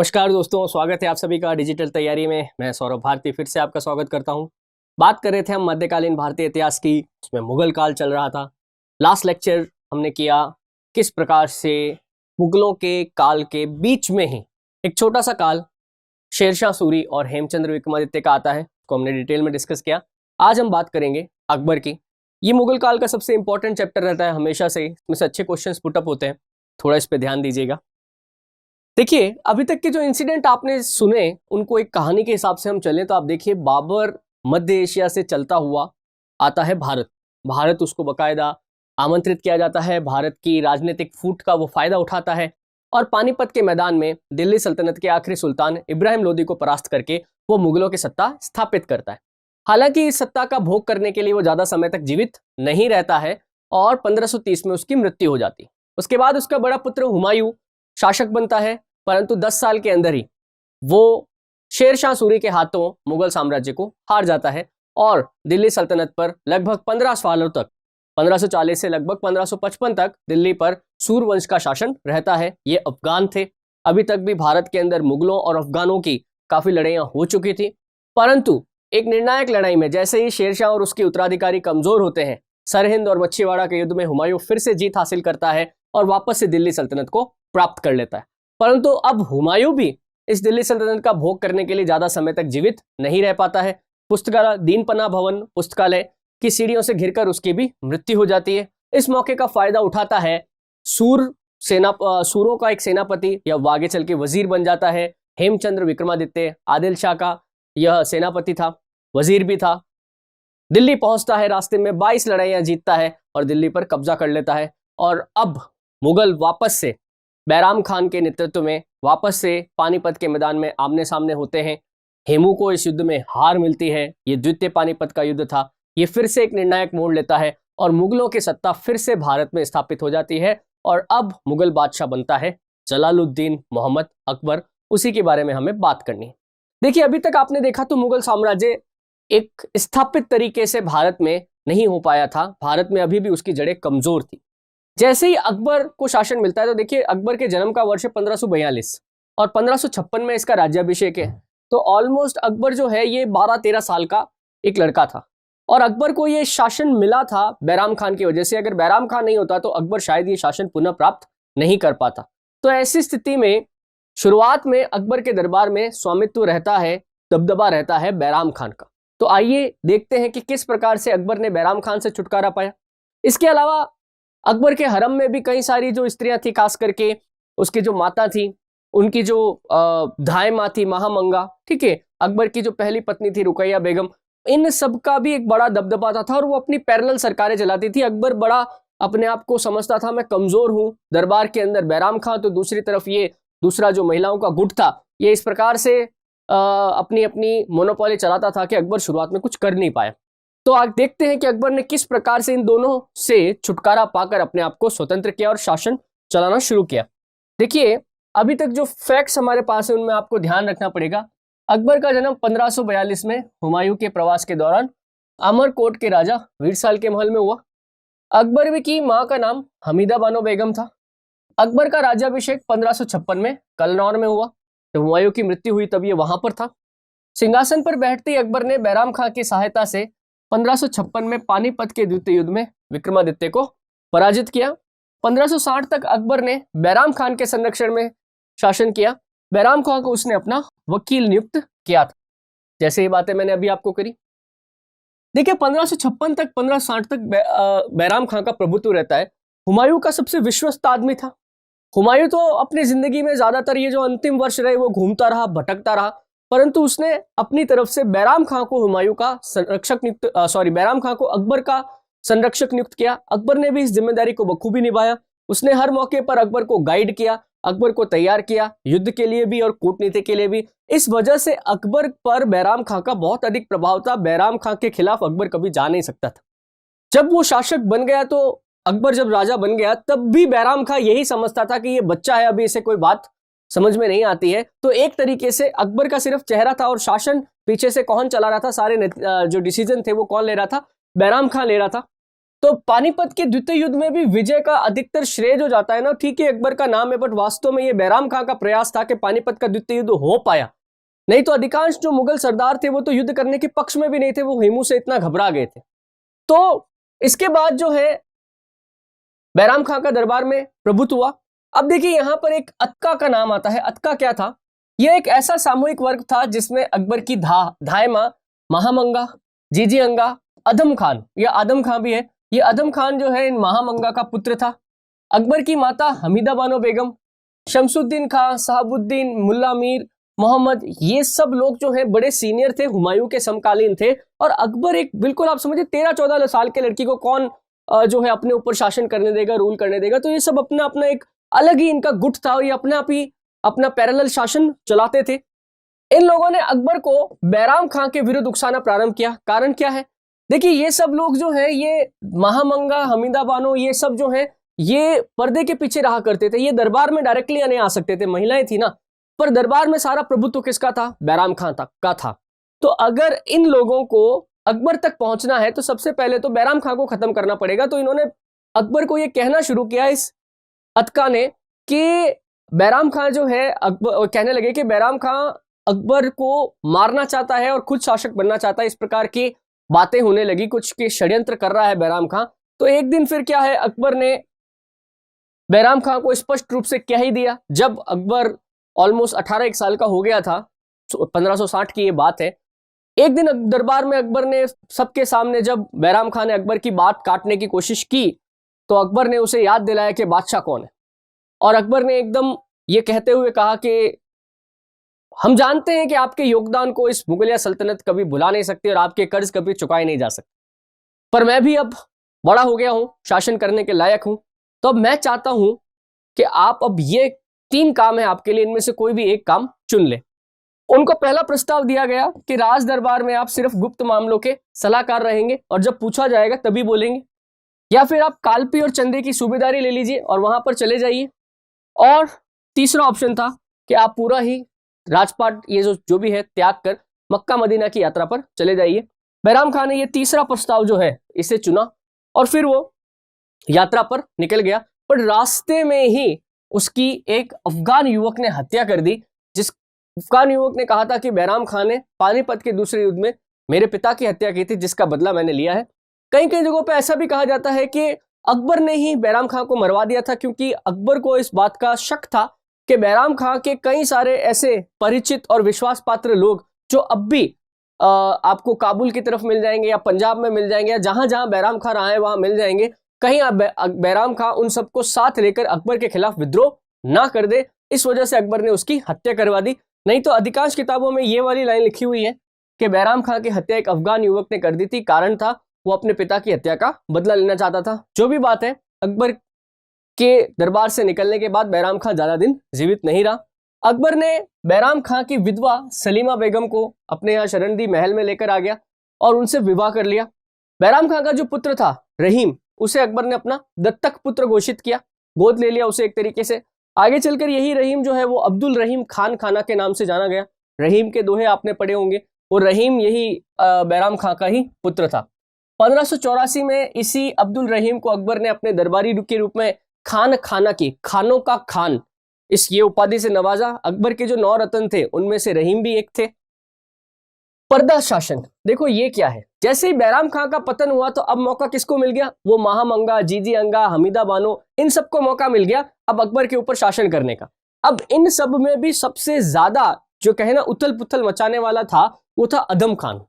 नमस्कार दोस्तों, स्वागत है आप सभी का डिजिटल तैयारी में। मैं सौरभ भारती फिर से आपका स्वागत करता हूं। बात कर रहे थे हम मध्यकालीन भारतीय इतिहास की, उसमें मुगल काल चल रहा था। लास्ट लेक्चर हमने किया किस प्रकार से मुगलों के काल के बीच में ही एक छोटा सा काल शेरशाह सूरी और हेमचंद्र विक्रमादित्य का आता है, उसको हमने डिटेल में डिस्कस किया। आज हम बात करेंगे अकबर की। ये मुगल काल का सबसे इंपॉर्टेंट चैप्टर रहता है हमेशा से, इसमें से अच्छे क्वेश्चन पुटअप होते हैं, थोड़ा इस पर ध्यान दीजिएगा। देखिए, अभी तक के जो इंसिडेंट आपने सुने उनको एक कहानी के हिसाब से हम चलें तो आप देखिए, बाबर मध्य एशिया से चलता हुआ आता है भारत उसको बकायदा आमंत्रित किया जाता है, भारत की राजनीतिक फूट का वो फायदा उठाता है और पानीपत के मैदान में दिल्ली सल्तनत के आखिरी सुल्तान इब्राहिम लोदी को परास्त करके वो मुगलों की सत्ता स्थापित करता है। हालांकि इस सत्ता का भोग करने के लिए वो ज्यादा समय तक जीवित नहीं रहता है और 1530 में उसकी मृत्यु हो जाती है। उसके बाद उसका बड़ा पुत्र हुमायूं शासक बनता है, परंतु 10 साल के अंदर ही वो शेरशाह सूरी के हाथों मुगल साम्राज्य को हार जाता है और दिल्ली सल्तनत पर लगभग 15 सालों तक, 1540 से लगभग 1555 तक दिल्ली पर सूर वंश का शासन रहता है। ये अफगान थे। अभी तक भी भारत के अंदर मुगलों और अफगानों की काफी लड़ाइयां हो चुकी थी, परंतु एक निर्णायक लड़ाई में जैसे ही शेरशाह और उसके उत्तराधिकारी कमजोर होते हैं, सरहिंद और मच्छीवाड़ा के युद्ध में हुमायूं फिर से जीत हासिल करता है और वापस से दिल्ली सल्तनत को प्राप्त कर लेता है। परंतु अब हुमायूं भी इस दिल्ली सल्तनत का भोग करने के लिए ज्यादा समय तक जीवित नहीं रह पाता है। पुस्तकालय दीनपना भवन पुस्तकालय की सीढ़ियों से घिरकर उसकी भी मृत्यु हो जाती है। इस मौके का फायदा उठाता है सूरों का एक सेनापति या वागेचल के वजीर बन जाता है हेमचंद्र विक्रमादित्य। आदिल शाह का यह सेनापति था, वजीर भी था। दिल्ली पहुंचता है, रास्ते में 22 लड़ाइयां जीतता है और दिल्ली पर कब्जा कर लेता है। और अब मुगल वापस से बैराम खान के नेतृत्व में वापस से पानीपत के मैदान में आमने सामने होते हैं। हेमू को इस युद्ध में हार मिलती है। ये द्वितीय पानीपत का युद्ध था। ये फिर से एक निर्णायक मोड़ लेता है और मुगलों की सत्ता फिर से भारत में स्थापित हो जाती है और अब मुगल बादशाह बनता है जलालुद्दीन मोहम्मद अकबर। उसी के बारे में हमें बात करनी है। देखिए, अभी तक आपने देखा तो मुगल साम्राज्य एक स्थापित तरीके से भारत में नहीं हो पाया था। भारत में अभी भी उसकी जड़ें कमजोर थी। जैसे ही अकबर को शासन मिलता है तो देखिए, अकबर के जन्म का वर्ष है 1542 और 1556 में इसका राज्याभिषेक है। तो ऑलमोस्ट अकबर जो है ये 12-13 साल का एक लड़का था और अकबर को ये शासन मिला था बैराम खान की वजह से। अगर बैराम खान नहीं होता तो अकबर शायद ये शासन पुनः प्राप्त नहीं कर पाता। तो ऐसी स्थिति में शुरुआत में अकबर के दरबार में स्वामित्व रहता है, दबदबा रहता है बैराम खान का। तो आइए देखते हैं कि किस प्रकार से अकबर ने बैराम खान से छुटकारा पाया। इसके अलावा अकबर के हरम में भी कई सारी जो स्त्रियां थी, खास करके उसकी जो माता थी, उनकी जो धाय माँ थी महामंगा, ठीक है, अकबर की जो पहली पत्नी थी रुकैया बेगम, इन सब का भी एक बड़ा दबदबा था और वो अपनी पैरेलल सरकारें चलाती थी। अकबर बड़ा अपने आप को समझता था, मैं कमजोर हूं, दरबार के अंदर बैराम खां, तो दूसरी तरफ ये दूसरा जो महिलाओं का गुट था, ये इस प्रकार से अपनी अपनी मोनोपोली चलाता था कि अकबर शुरुआत में कुछ कर नहीं पाया। तो आज देखते हैं कि अकबर ने किस प्रकार से इन दोनों से छुटकारा पाकर अपने आप को स्वतंत्र किया और शासन चलाना शुरू किया। देखिए, अभी तक जो फैक्ट्स हमारे पास है उनमें आपको ध्यान रखना पड़ेगा। अकबर का जन्म 1542 में हुमायूं के प्रवास के दौरान अमरकोट के राजा वीरसाल के महल में हुआ। अकबर की मां का नाम हमीदा बानो बेगम था। अकबर का राज्याभिषेक 1556 में कलनौर में हुआ। जब हुमायूं की मृत्यु हुई तब ये वहां पर था। सिंहासन पर बैठते ही अकबर ने बैराम खां की सहायता से 1556 में पानीपत के द्वितीय युद्ध में विक्रमादित्य को पराजित किया। 1560 तक अकबर ने बैराम खान के संरक्षण में शासन किया। बैराम खान को उसने अपना वकील नियुक्त किया था, जैसे ये बातें मैंने अभी आपको करी। देखिए, 1556 तक 1560 तक बैराम खान का प्रभुत्व रहता है। हुमायूं का सबसे विश्वस्त आदमी था। हुमायूं तो अपनी जिंदगी में ज्यादातर ये जो अंतिम वर्ष रहे वो घूमता रहा, भटकता रहा, परंतु उसने अपनी तरफ से बैराम खां को हुमायूं का संरक्षक बैराम खां को अकबर का संरक्षक नियुक्त किया। अकबर ने भी इस जिम्मेदारी को बखूबी निभाया। उसने हर मौके पर अकबर को गाइड किया, अकबर को तैयार किया, युद्ध के लिए भी और कूटनीति के लिए भी। इस वजह से अकबर पर बैराम खां का बहुत अधिक प्रभाव था। बैराम खां के खिलाफ अकबर कभी जा नहीं सकता था। जब वो शासक बन गया तो अकबर जब राजा बन गया तब भी बैराम खां यही समझता था कि ये बच्चा है, अभी इसे कोई बात समझ में नहीं आती है। तो एक तरीके से अकबर का सिर्फ चेहरा था और शासन पीछे से कौन चला रहा था, सारे जो डिसीजन थे वो कौन ले रहा था, बैराम खां ले रहा था। तो पानीपत के द्वितीय युद्ध में भी विजय का अधिकतर श्रेय जो जाता है ना, ठीक है अकबर का नाम है, बट वास्तव में ये बैराम खां का प्रयास था कि पानीपत का द्वितीय युद्ध हो पाया। नहीं तो अधिकांश जो मुगल सरदार थे वो तो युद्ध करने के पक्ष में भी नहीं थे, वो हेमू से इतना घबरा गए थे। तो इसके बाद जो है बैराम खां का दरबार में प्रभुत्व हुआ। अब देखिए यहां पर एक अतका का नाम आता है। अतका क्या था? यह एक ऐसा सामूहिक वर्ग था जिसमें अकबर की धायमा, महामंगा, जीजी अंगा, अदम खान, यह आदम खां भी है, ये अदम खान जो है इन महामंगा का पुत्र था। अकबर की माता हमीदा बानो बेगम, शमसुद्दीन खां, साहबुद्दीन, मुल्ला मीर, मोहम्मद, ये सब लोग जो है बड़े सीनियर थे, हुमायूं के समकालीन थे। और अकबर एक बिल्कुल आप समझिए 13-14 साल के लड़की को कौन जो है अपने ऊपर शासन करने देगा, रूल करने देगा। तो ये सब अपना अपना एक अलग ही इनका गुट था और ये अपने आप ही अपना पैरेलल शासन चलाते थे। इन लोगों ने अकबर को बैराम खां के विरुद्ध उकसाना प्रारंभ किया। कारण क्या है? देखिए ये सब लोग जो है, ये महामंगा, हमीदा बानो, ये सब जो है ये पर्दे के पीछे रहा करते थे। ये दरबार में डायरेक्टली नहीं आ सकते थे, महिलाएं थी ना, पर दरबार में सारा प्रभुत्व किसका था? बैराम खां का था। तो अगर इन लोगों को अकबर तक पहुंचना है तो सबसे पहले तो बैराम खां को खत्म करना पड़ेगा। तो इन्होंने अकबर को यह कहना शुरू किया, इस अतका ने, कि बैराम खां जो है, अकबर कहने लगे कि बैराम खां अकबर को मारना चाहता है और खुद शासक बनना चाहता है। इस प्रकार की बातें होने लगी, कुछ के षड्यंत्र कर रहा है बैराम खां। तो एक दिन फिर क्या है, अकबर ने बैराम खां को स्पष्ट रूप से कह ही दिया। जब अकबर ऑलमोस्ट 18 साल का हो गया था, 1560 की ये बात है, एक दिन दरबार में अकबर ने सबके सामने जब बैराम खां ने अकबर की बात काटने की कोशिश की तो अकबर ने उसे याद दिलाया कि बादशाह कौन है। और अकबर ने एकदम ये कहते हुए कहा कि हम जानते हैं कि आपके योगदान को इस मुगलिया सल्तनत कभी भुला नहीं सकती और आपके कर्ज कभी चुकाए नहीं जा सकते, पर मैं भी अब बड़ा हो गया हूं, शासन करने के लायक हूं। तो अब मैं चाहता हूं कि आप अब ये 3 काम है आपके लिए, इनमें से कोई भी एक काम चुन ले। उनको पहला प्रस्ताव दिया गया कि राज दरबार में आप सिर्फ गुप्त मामलों के सलाहकार रहेंगे और जब पूछा जाएगा तभी बोलेंगे, या फिर आप कालपी और चंदे की सूबेदारी ले लीजिए और वहां पर चले जाइए। और तीसरा ऑप्शन था कि आप पूरा ही राजपाट ये जो भी है त्याग कर मक्का मदीना की यात्रा पर चले जाइए। बैराम खान ने ये तीसरा प्रस्ताव जो है इसे चुना और फिर वो यात्रा पर निकल गया। पर रास्ते में ही उसकी एक अफगान युवक ने हत्या कर दी, जिस अफगान युवक ने कहा था कि बैराम खान ने पानीपत के दूसरे युद्ध में मेरे पिता की हत्या की थी, जिसका बदला मैंने लिया है। कई कई जगहों पर ऐसा भी कहा जाता है कि अकबर ने ही बैराम खान को मरवा दिया था, क्योंकि अकबर को इस बात का शक था कि बैराम खां के कई सारे ऐसे परिचित और विश्वास पात्र लोग जो अब भी आपको काबुल की तरफ मिल जाएंगे या पंजाब में मिल जाएंगे या जहां जहां बैराम खां रहा है वहां मिल जाएंगे, कहीं बैराम खां उन सबको साथ लेकर अकबर के खिलाफ विद्रोह ना कर दे। इस वजह से अकबर ने उसकी हत्या करवा दी। नहीं तो अधिकांश किताबों में ये वाली लाइन लिखी हुई है कि बैराम खां की हत्या एक अफगान युवक ने कर दी थी। कारण था वो अपने पिता की हत्या का बदला लेना चाहता था। जो भी बात है, अकबर के दरबार से निकलने के बाद बैराम खां ज्यादा दिन जीवित नहीं रहा। अकबर ने बैराम खां की विधवा सलीमा बेगम को अपने यहाँ शरणदी महल में लेकर आ गया और उनसे विवाह कर लिया। बैराम खां का जो पुत्र था रहीम, उसे अकबर ने अपना दत्तक पुत्र घोषित किया, गोद ले लिया उसे एक तरीके से। आगे चलकर यही रहीम जो है वो अब्दुल रहीम खान खाना के नाम से जाना गया। रहीम के दोहे आपने पढ़े होंगे, और रहीम यही बैराम खां का ही पुत्र था। 1584 में इसी अब्दुल रहीम को अकबर ने अपने दरबारी के रूप में खान खाना की, खानों का खान, इस ये उपाधि से नवाजा। अकबर के जो 9 रत्न थे उनमें से रहीम भी एक थे। पर्दा शासन, देखो ये क्या है। जैसे ही बैराम खां का पतन हुआ तो अब मौका किसको मिल गया? वो महामंगा, जीजी अंगा, हमीदा बानो, इन सबको मौका मिल गया अब अकबर के ऊपर शासन करने का। अब इन सब में भी सबसे ज्यादा जो कहे ना उथल पुथल मचाने वाला था वो था अदम खान।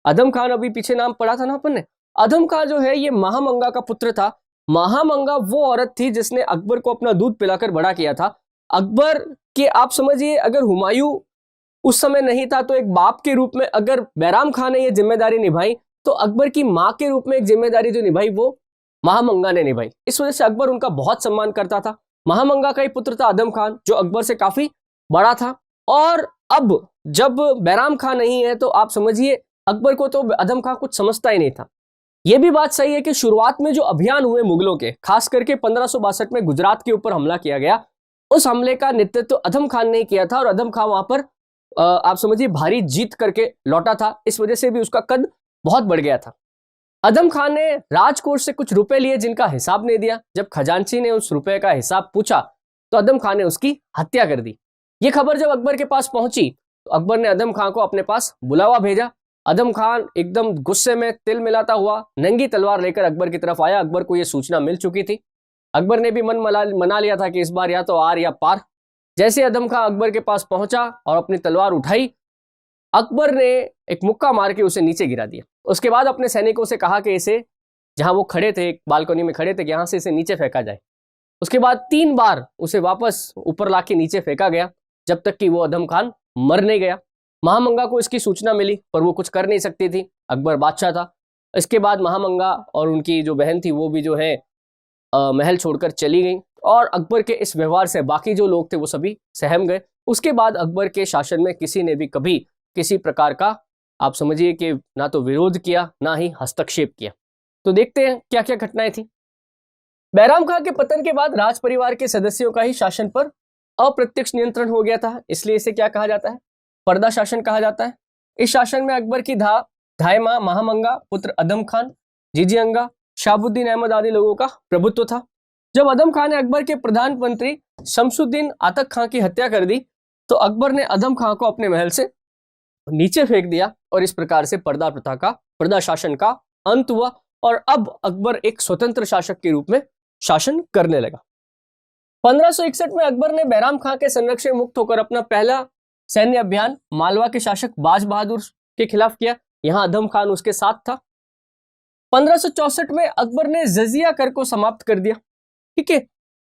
अदम खान, अभी पीछे नाम पढ़ा था ना अपन ने। अदम खान जो है ये महामंगा का पुत्र था। महामंगा वो औरत थी जिसने अकबर को अपना दूध पिलाकर बड़ा किया था। अकबर के आप समझिए अगर हुमायूं उस समय नहीं था तो एक बाप के रूप में अगर बैराम खान ने यह जिम्मेदारी निभाई तो अकबर की मां के रूप में एक जिम्मेदारी जो निभाई वो महामंगा ने निभाई। इस वजह से अकबर उनका बहुत सम्मान करता था। महामंगा का ही पुत्र था अदम खान जो अकबर से काफी बड़ा था। और अब जब बैराम खान नहीं है तो आप समझिए अकबर को तो अदम खान कुछ समझता ही नहीं था। यह भी बात सही है कि शुरुआत में जो अभियान हुए मुगलों के, खास करके 1562 में गुजरात के ऊपर हमला किया गया, उस हमले का नेतृत्व अदम खान ने किया था और अदम खान वहां पर आप समझिए भारी जीत करके लौटा था। इस वजह से भी उसका कद बहुत बढ़ गया था। अदम खान ने राजकोष से कुछ रुपए लिए जिनका हिसाब नहीं दिया। जब खजांची ने उस रुपए का हिसाब पूछा तो अदम खान ने उसकी हत्या कर दी। ये खबर जब अकबर के पास पहुंची तो अकबर ने अदम खान को अपने पास बुलावा भेजा। अदम खान एकदम गुस्से में तिल मिलाता हुआ नंगी तलवार लेकर अकबर की तरफ आया। अकबर को यह सूचना मिल चुकी थी। अकबर ने भी मन मना लिया था कि इस बार या तो आर या पार। जैसे अदम खान अकबर के पास पहुंचा और अपनी तलवार उठाई, अकबर ने एक मुक्का मार के उसे नीचे गिरा दिया। उसके बाद अपने सैनिकों से कहा कि इसे, जहां वो खड़े थे एक बालकनी में खड़े थे, कि यहां से इसे नीचे फेंका जाए। उसके बाद 3 बार उसे वापस ऊपर लाके नीचे फेंका गया, जब तक कि वो अदम खान मर नहीं गया। महामंगा को इसकी सूचना मिली पर वो कुछ कर नहीं सकती थी, अकबर बादशाह था। इसके बाद महामंगा और उनकी जो बहन थी वो भी जो है महल छोड़कर चली गई और अकबर के इस व्यवहार से बाकी जो लोग थे वो सभी सहम गए। उसके बाद अकबर के शासन में किसी ने भी कभी किसी प्रकार का, आप समझिए कि ना तो विरोध किया ना ही हस्तक्षेप किया। तो देखते हैं क्या क्या घटनाएं थी। बैराम खां के पतन के बाद राज परिवार के सदस्यों का ही शासन पर अप्रत्यक्ष नियंत्रण हो गया था, इसलिए इसे क्या कहा जाता है? पर्दा शासन कहा जाता है। इस शासन में अकबर की धायमा महामंगा, पुत्र अदम खान, जीजीअंगा, शाहबुद्दीन अहमद आदि लोगों का प्रभुत्व था। जब अदम खान ने अकबर के प्रधानमंत्री शमसुद्दीन आतक खां की हत्या कर दी तो अकबर ने अदम खां को अपने महल से नीचे फेंक दिया और इस प्रकार से पर्दा शासन का अंत हुआ और अब अकबर एक स्वतंत्र शासक के रूप में शासन करने लगा। 1561 में अकबर ने बैराम खां के संरक्षण मुक्त होकर अपना पहला सैन्य अभियान मालवा के शासक बाज बहादुर के खिलाफ किया। यहां अदम खान उसके साथ था। 1564 में अकबर ने जजिया कर को समाप्त कर दिया। ठीक है,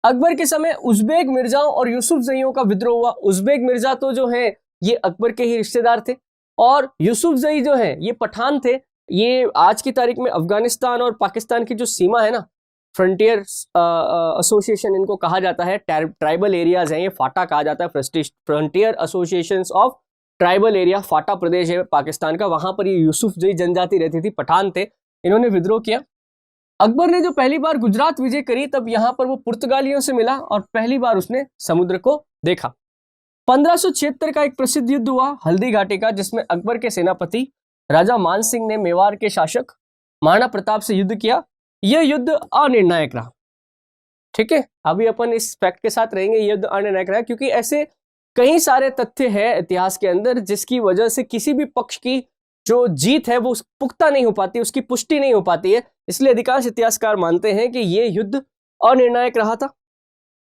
अकबर के समय उज्बेक मिर्जाओं और यूसुफ जईयों का विद्रोह हुआ। उज्बेक मिर्जा तो जो है ये अकबर के ही रिश्तेदार थे और यूसुफ जई जो है ये पठान थे। ये आज की तारीख में अफगानिस्तान और पाकिस्तान की जो सीमा है ना, फ्रंटियर एसोसिएशन इनको कहा जाता है। ट्राइबल एरियाज हैं, ये फाटा कहा जाता है, frontier association of tribal area. FATA प्रदेश है पाकिस्तान का, वहां पर ये यूसुफ जई जनजाति रहती थी, पठान थे, इन्होंने विद्रोह किया। अकबर ने जो पहली बार गुजरात विजय करी तब यहां पर वो पुर्तगालियों से मिला और पहली बार उसने समुद्र को देखा। 1576 का एक प्रसिद्ध युद्ध हुआ हल्दी घाटी का, जिसमें अकबर के सेनापति राजा मान सिंह ने मेवाड़ के शासक महाराणा प्रताप से युद्ध किया। यह युद्ध अनिर्णायक रहा। ठीक है, अभी अपन इस फैक्ट के साथ रहेंगे, युद्ध अनिर्णायक रहा क्योंकि ऐसे कई सारे तथ्य हैं इतिहास के अंदर जिसकी वजह से किसी भी पक्ष की जो जीत है वो पुख्ता नहीं हो पाती, उसकी पुष्टि नहीं हो पाती है। इसलिए अधिकांश इतिहासकार मानते हैं कि यह युद्ध अनिर्णायक रहा था।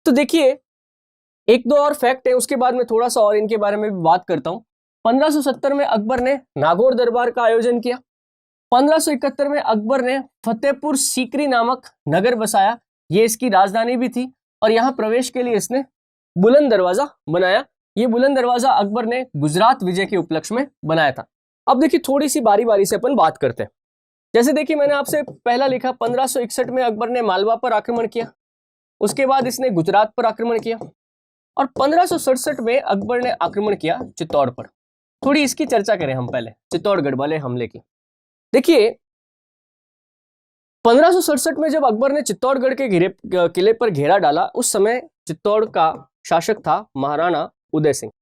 तो देखिए, एक दो और फैक्ट है, उसके बाद मैं थोड़ा सा और इनके बारे में भी बात करता हूं। 1570 में अकबर ने नागौर दरबार का आयोजन किया। 1571 में अकबर ने फतेहपुर सीकरी नामक नगर बसाया, ये इसकी राजधानी भी थी और यहां प्रवेश के लिए इसने बुलंद दरवाजा बनाया। ये बुलंद दरवाजा अकबर ने गुजरात विजय के उपलक्ष्य में बनाया था। अब देखिए, थोड़ी सी बारी बारी से अपन बात करते हैं। जैसे देखिए, मैंने आपसे पहला लिखा 1561 में अकबर ने मालवा पर आक्रमण किया, उसके बाद इसने गुजरात पर आक्रमण किया और 1567 में अकबर ने आक्रमण किया चित्तौड़ पर। थोड़ी इसकी चर्चा करें हम पहले, चित्तौड़गढ़ वाले हमले की। देखिए, 1567 में जब अकबर ने चित्तौड़गढ़ के किले पर घेरा डाला, उस समय चित्तौड़ का शासक था महाराणा उदय सिंह।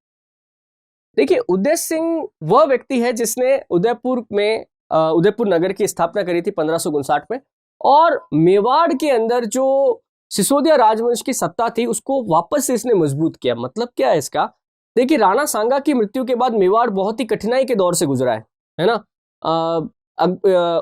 देखिए, उदय सिंह वह व्यक्ति है जिसने उदयपुर नगर की स्थापना करी थी 1559 में और मेवाड़ के अंदर जो सिसोदिया राजवंश की सत्ता थी उसको वापस से इसने मजबूत किया। मतलब क्या है इसका? देखिए, राणा सांगा की मृत्यु के बाद मेवाड़ बहुत ही कठिनाई के दौर से गुजरा है ना।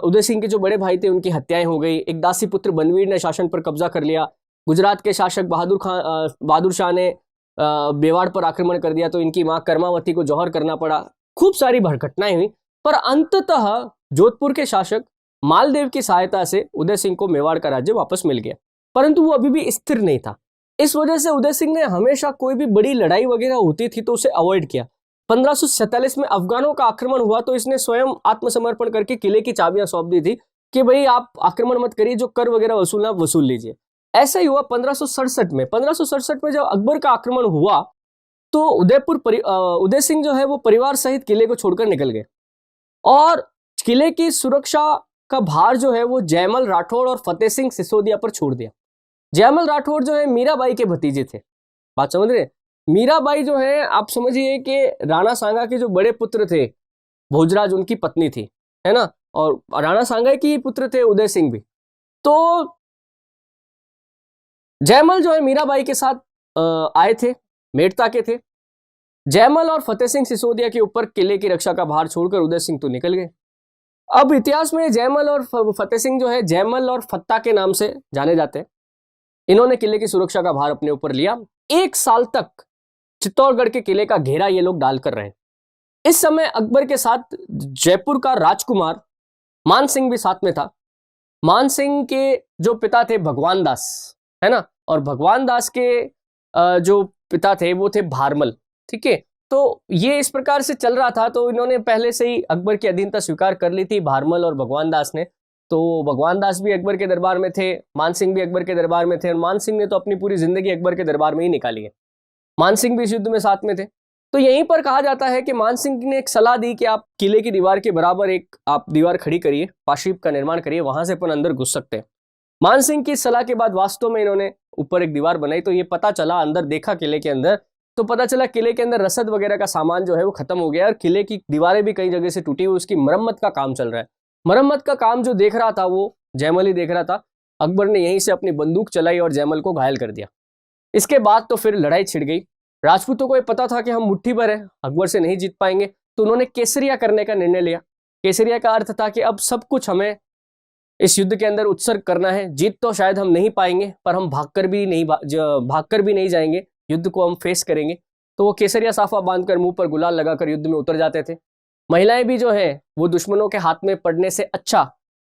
उदय सिंह के जो बड़े भाई थे उनकी हत्याएं हो गई, एक दासी पुत्र बनवीर ने शासन पर कब्जा कर लिया, गुजरात के शासक बहादुर शाह ने मेवाड़ पर आक्रमण कर दिया तो इनकी मां कर्मावती को जौहर करना पड़ा। खूब सारी घटनाएं हुई, पर अंततः जोधपुर के शासक मालदेव की सहायता से उदय सिंह को मेवाड़ का राज्य वापस मिल गया, परंतु वो अभी भी स्थिर नहीं था। इस वजह से उदय सिंह ने हमेशा कोई भी बड़ी लड़ाई वगैरह होती थी तो उसे अवॉइड किया। 1547 में अफगानों का आक्रमण हुआ तो इसने स्वयं आत्मसमर्पण करके किले की चाबियां सौंप दी थी कि भाई आप आक्रमण मत करिए, जो कर वगैरह वसूलना वसूल लीजिए। ऐसा ही हुआ 1567 में। 1567 में जब अकबर का आक्रमण हुआ तो उदय सिंह जो है वो परिवार सहित किले को छोड़कर निकल गए और किले की सुरक्षा का भार जो है वो जयमल राठौड़ और फतेह सिंह सिसोदिया पर छोड़ दिया। जयमल राठौड़ जो है मीराबाई के भतीजे थे, बात समझ रहे। मीराबाई जो है आप समझिए कि राणा सांगा के जो बड़े पुत्र थे भोजराज, उनकी पत्नी थी, है ना। और राणा सांगा के ही पुत्र थे उदय सिंह भी। तो जयमल जो है मीराबाई के साथ आए थे, मेड़ता के थे। जयमल और फतेह सिंह सिसोदिया के ऊपर किले की रक्षा का भार छोड़कर उदय सिंह तो निकल गए। अब इतिहास में जयमल और फतेह सिंह जो है जयमल और फत्ता के नाम से जाने जाते हैं। इन्होंने किले की सुरक्षा का भार अपने ऊपर लिया। 1 साल तक चित्तौड़गढ़ के किले का घेरा ये लोग डालकर रहे। इस समय अकबर के साथ जयपुर का राजकुमार मान सिंह भी साथ में था। मान सिंह के जो पिता थे भगवान दास, है ना, और भगवान दास के जो पिता थे वो थे भारमल। ठीक है, तो ये इस प्रकार से चल रहा था। तो इन्होंने पहले से ही अकबर की अधीनता स्वीकार कर ली थी, भारमल और भगवान दास ने। तो भगवान दास भी अकबर के दरबार में थे, मान सिंह भी अकबर के दरबार में थे, और मान सिंह ने तो अपनी पूरी जिंदगी अकबर के दरबार में ही निकाली है। मान सिंह भी इस युद्ध में साथ में थे। तो यहीं पर कहा जाता है कि मान सिंह ने एक सलाह दी कि आप किले की दीवार के बराबर एक आप दीवार खड़ी करिए, पाशीप का निर्माण करिए, वहां से अपन अंदर घुस सकते हैं। मान सिंह की सलाह के बाद वास्तव में इन्होंने ऊपर एक दीवार बनाई। तो ये पता चला, अंदर देखा किले के अंदर, तो पता चला किले के अंदर रसद वगैरह का सामान जो है वो खत्म हो गया, और किले की दीवारें भी कई जगह से टूटी हुई, उसकी मरम्मत का काम चल रहा है। मरम्मत का काम जो देख रहा था वो जयमल ही देख रहा था। अकबर ने यहीं से अपनी बंदूक चलाई और जयमल को घायल कर दिया। इसके बाद तो फिर लड़ाई छिड़ गई। राजपूतों को ये पता था कि हम मुट्ठी भर है, अकबर से नहीं जीत पाएंगे, तो उन्होंने केसरिया करने का निर्णय लिया। केसरिया का अर्थ था कि अब सब कुछ हमें इस युद्ध के अंदर उत्सर्ग करना है। जीत तो शायद हम नहीं पाएंगे, पर हम भागकर भी नहीं जाएंगे, युद्ध को हम फेस करेंगे। तो वो केसरिया साफा बांधकर मुंह पर गुलाल लगाकर युद्ध में उतर जाते थे। महिलाएं भी जो है वो दुश्मनों के हाथ में पड़ने से अच्छा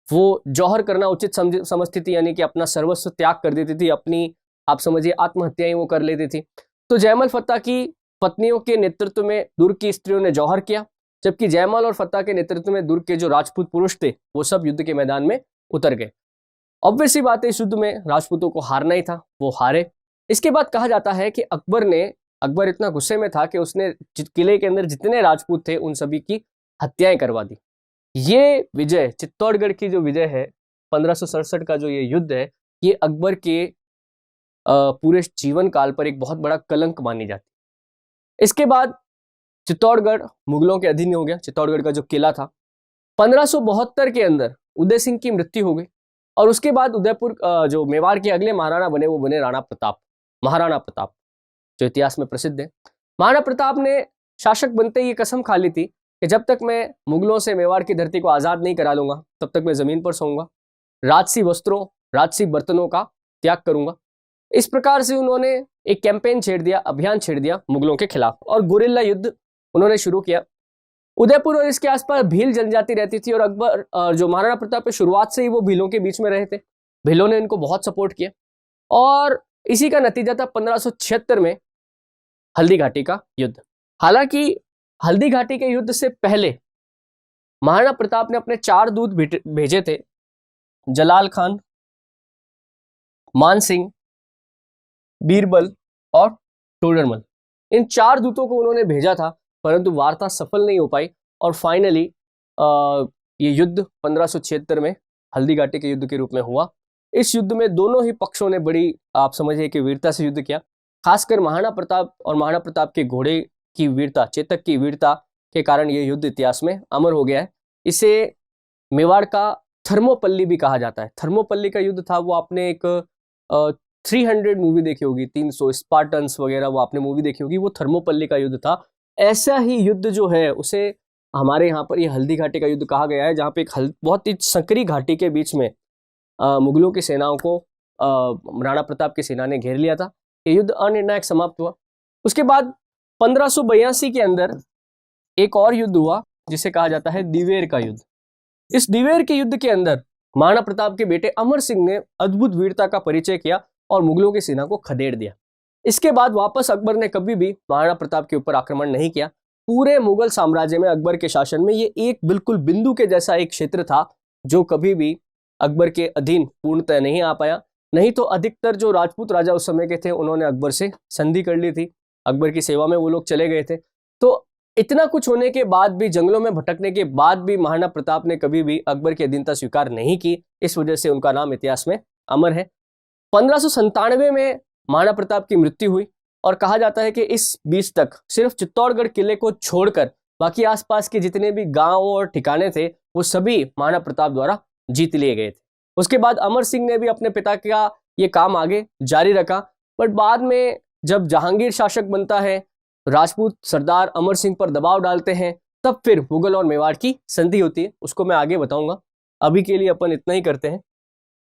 वो जौहर करना उचित समझती थी, यानी कि अपना सर्वस्व त्याग कर देती थी, अपनी आप समझिए आत्महत्याएं वो कर लेती थी। तो जयमल फत्ता की पत्नियों के नेतृत्व में दुर्ग की स्त्रियों ने जौहर किया, जबकि जयमल और फत्ता के नेतृत्व में दुर्ग के जो राजपूत पुरुष थे वो सब युद्ध के मैदान में उतर गए। ऑब्वियस सी बात है, इस युद्ध में राजपूतों को हारना ही था, वो हारे। इसके बाद कहा जाता है कि अकबर इतना गुस्से में था कि उसने किले के अंदर जितने राजपूत थे उन सभी की हत्याएं करवा दी। ये विजय, चित्तौड़गढ़ की जो विजय है, 1567 का जो ये युद्ध है, ये अकबर के पूरे जीवन काल पर एक बहुत बड़ा कलंक मानी जाती। इसके बाद चित्तौड़गढ़ मुगलों के अधीन हो गया। चित्तौड़गढ़ का जो किला था, 1572 के अंदर उदय सिंह की मृत्यु हो गई, और उसके बाद उदयपुर जो मेवाड़ के अगले महाराणा बने वो बने महाराणा प्रताप, जो इतिहास में प्रसिद्ध है। महाराणा प्रताप ने शासक बनते ही कसम खा ली थी कि जब तक मैं मुगलों से मेवाड़ की धरती को आजाद नहीं करा लूंगा तब तक मैं जमीन पर सोऊंगा, राजसी वस्त्रों, राजसी बर्तनों का त्याग करूंगा। इस प्रकार से उन्होंने एक कैंपेन छेड़ दिया, अभियान छेड़ दिया मुगलों के खिलाफ, और गुरिल्ला युद्ध उन्होंने शुरू किया। उदयपुर और इसके आसपास भील जनजाति रहती थी, और अकबर जो महाराणा प्रताप है शुरुआत से ही वो भीलों के बीच में रहे थे। भीलों ने इनको बहुत सपोर्ट किया, और इसी का नतीजा था 1576 में हल्दी घाटी का युद्ध। हालांकि हल्दी घाटी के युद्ध से पहले महाराणा प्रताप ने अपने 4 दूत भेजे थे, जलाल खान, मान सिंह, बीरबल और टोडरमल। इन 4 दूतों को उन्होंने भेजा था, परंतु वार्ता सफल नहीं हो पाई, और फाइनली ये युद्ध 1576 में हल्दी घाटी के युद्ध के रूप में हुआ। इस युद्ध में दोनों ही पक्षों ने बड़ी आप समझिए कि वीरता से युद्ध किया। खासकर महाराणा प्रताप और महाराणा प्रताप के घोड़े की वीरता, चेतक की वीरता के कारण यह युद्ध इतिहास में अमर हो गया है। इसे मेवाड़ का थर्मोपल्ली भी कहा जाता है। थर्मोपल्ली का युद्ध था, वो आपने एक 300 मूवी देखी होगी, 300 स्पार्टन्स वगैरह, वो आपने मूवी देखी होगी, वो थर्मोपल्ली का युद्ध था। ऐसा ही युद्ध जो है उसे हमारे यहाँ पर ये हल्दी घाटी का युद्ध कहा गया है, जहाँ पे एक बहुत ही संकरी घाटी के बीच में मुगलों की सेनाओं को राणा प्रताप की सेना ने घेर लिया था। ये युद्ध अनिर्णायक समाप्त हुआ। उसके बाद 1582 के अंदर एक और युद्ध हुआ जिसे कहा जाता है दिवेर का युद्ध। इस दिवेर के युद्ध के अंदर महाराणा प्रताप के बेटे अमर सिंह ने अद्भुत वीरता का परिचय किया और मुगलों की सेना को खदेड़ दिया। इसके बाद वापस अकबर ने कभी भी महाराणा प्रताप के ऊपर आक्रमण नहीं किया। पूरे मुगल साम्राज्य में अकबर के शासन में ये एक बिल्कुल बिंदु के जैसा एक क्षेत्र था जो कभी भी अकबर के अधीन पूर्णतः नहीं आ पाया। नहीं तो अधिकतर जो राजपूत राजा उस समय के थे उन्होंने अकबर से संधि कर ली थी, अकबर की सेवा में वो लोग चले गए थे। तो इतना कुछ होने के बाद भी, जंगलों में भटकने के बाद भी महाराणा प्रताप ने कभी भी अकबर की अधीनता स्वीकार नहीं की। इस वजह से उनका नाम इतिहास में अमर है। 1597 में महाराणा प्रताप की मृत्यु हुई और कहा जाता है कि इस बीच तक सिर्फ चित्तौड़गढ़ किले को छोड़कर बाकी आसपास के जितने भी गांव और ठिकाने थे वो सभी महाराणा प्रताप द्वारा जीत लिए गए थे। उसके बाद अमर सिंह ने भी अपने पिता का ये काम आगे जारी रखा, बट बाद में जब जहांगीर शासक बनता है, राजपूत सरदार अमर सिंह पर दबाव डालते हैं, तब फिर मुगल और मेवाड़ की संधि होती है। उसको मैं आगे बताऊंगा, अभी के लिए अपन इतना ही करते हैं।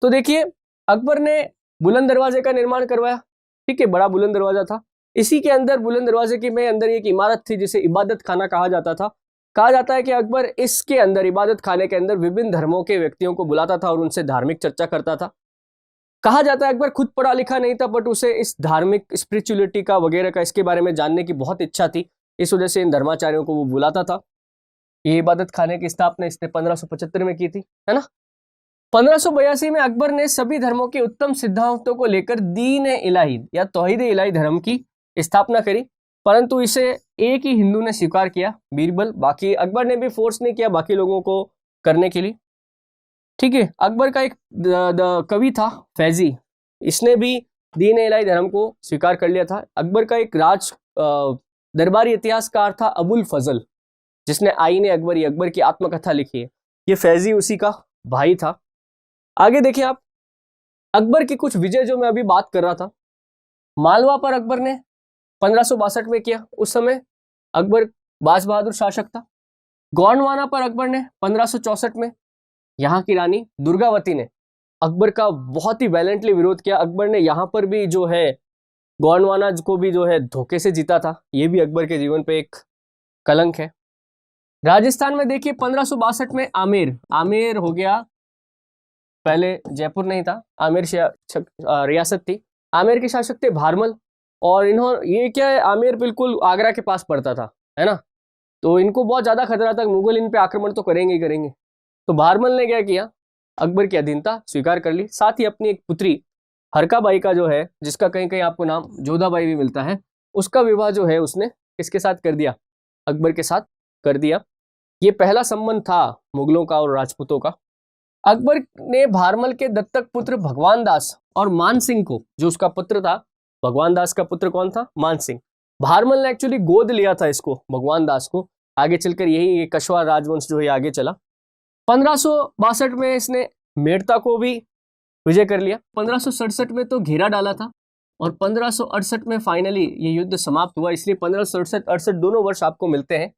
तो देखिए, अकबर ने बुलंद दरवाजे का निर्माण करवाया, ठीक है, बड़ा बुलंद दरवाजा था। इसी के अंदर बुलंद दरवाजे के में अंदर एक इमारत थी जिसे इबादत खाना कहा जाता था। कहा जाता है कि अकबर इसके अंदर, इबादत खाने के अंदर, विभिन्न धर्मों के व्यक्तियों को बुलाता था और उनसे धार्मिक चर्चा करता था। कहा जाता है अकबर खुद पढ़ा लिखा नहीं था, बट उसे इस धार्मिक स्पिरिचुअलिटी का वगैरह का, इसके बारे में जानने की बहुत इच्छा थी। इस वजह से इन धर्माचार्यों को वो बुलाता था। ये इबादत खाने की स्थापना इसने 1575 में की थी, है ना। 1582 में अकबर ने सभी धर्मों के उत्तम सिद्धांतों को लेकर दीन इलाही या तौहीद इलाही धर्म की स्थापना करी, परंतु इसे एक ही हिंदू ने स्वीकार किया, बीरबल। बाकी अकबर ने भी फोर्स नहीं किया बाकी लोगों को करने के लिए, ठीक है। अकबर का एक कवि था फैजी, इसने भी दीन इलाही धर्म को स्वीकार कर लिया था। अकबर का एक दरबारी इतिहासकार था अबुल फजल, जिसने आईने अकबरी, अकबर की आत्मकथा लिखी है। ये फैजी उसी का भाई था। आगे देखिए आप, अकबर की कुछ विजय जो मैं अभी बात कर रहा था, मालवा पर अकबर ने 1562 में किया। उस समय अकबर बाज बहादुर शासक था। गोंडवाना पर अकबर ने 1564 में, यहाँ की रानी दुर्गावती ने अकबर का बहुत ही वैलेंटली विरोध किया। अकबर ने यहाँ पर भी जो है गोंडवाना को भी जो है धोखे से जीता था। ये भी अकबर के जीवन पे एक कलंक है। राजस्थान में देखिए 1562 में आमेर हो गया, पहले जयपुर नहीं था, आमेर रियासत थी। आमेर के शासक थे भारमल, और इन्होंने ये क्या है, आमेर बिल्कुल आगरा के पास पड़ता था, है ना, तो इनको बहुत ज्यादा खतरा था, मुगल इन पे आक्रमण तो करेंगे ही करेंगे। तो भारमल ने क्या किया, अकबर की अधीनता स्वीकार कर ली। साथ ही अपनी एक पुत्री हरकाबाई का जो है, जिसका कहीं कहीं आपको नाम जोधाबाई भी मिलता है, उसका विवाह जो है उसने किसके साथ कर दिया, अकबर के साथ कर दिया। ये पहला संबंध था मुगलों का और राजपूतों का। अकबर ने भारमल के दत्तक पुत्र भगवान दास और मान सिंह को, जो उसका पुत्र था, भगवान दास का पुत्र कौन था, मान सिंह। भारमल ने एक्चुअली गोद लिया था इसको, भगवान दास को। आगे चलकर यही ये कछवार राजवंश जो है आगे चला। 1562 में इसने मेड़ता को भी विजय कर लिया। 1567 में तो घेरा डाला था, और 1568 में फाइनली ये युद्ध समाप्त हुआ। इसलिए 1567-68 दोनों वर्ष आपको मिलते हैं।